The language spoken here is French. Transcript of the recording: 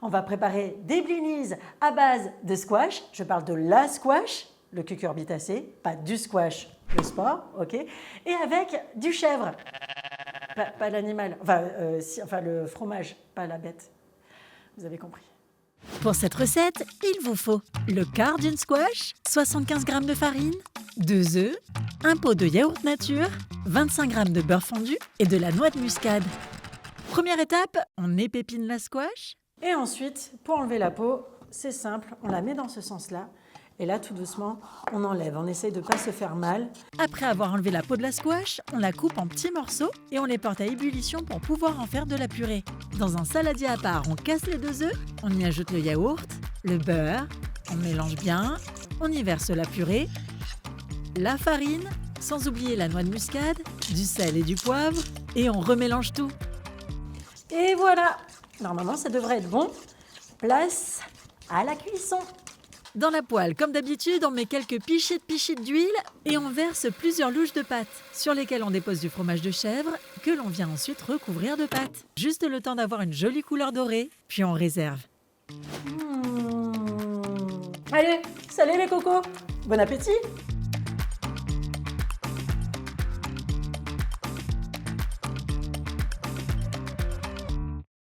On va préparer des blinis à base de squash. Je parle de la squash, le cucurbitacé, pas du squash, le sport, ok? Et avec du chèvre, pas l'animal, enfin le fromage, pas la bête. Vous avez compris. Pour cette recette, il vous faut le quart d'une squash, 75 g de farine, 2 œufs, un pot de yaourt nature, 25 g de beurre fondu et de la noix de muscade. Première étape, on épépine la squash. Et ensuite, pour enlever la peau, c'est simple, on la met dans ce sens-là. Et là, tout doucement, on enlève. On essaye de ne pas se faire mal. Après avoir enlevé la peau de la squash, on la coupe en petits morceaux et on les porte à ébullition pour pouvoir en faire de la purée. Dans un saladier à part, on casse les 2 œufs, on y ajoute le yaourt, le beurre, on mélange bien, on y verse la purée, la farine, sans oublier la noix de muscade, du sel et du poivre, et on remélange tout. Et voilà! Normalement, ça devrait être bon. Place à la cuisson. Dans la poêle, comme d'habitude, on met quelques pichets d'huile et on verse plusieurs louches de pâte sur lesquelles on dépose du fromage de chèvre que l'on vient ensuite recouvrir de pâte. Juste le temps d'avoir une jolie couleur dorée, puis on réserve. Allez, salut les cocos! Bon appétit!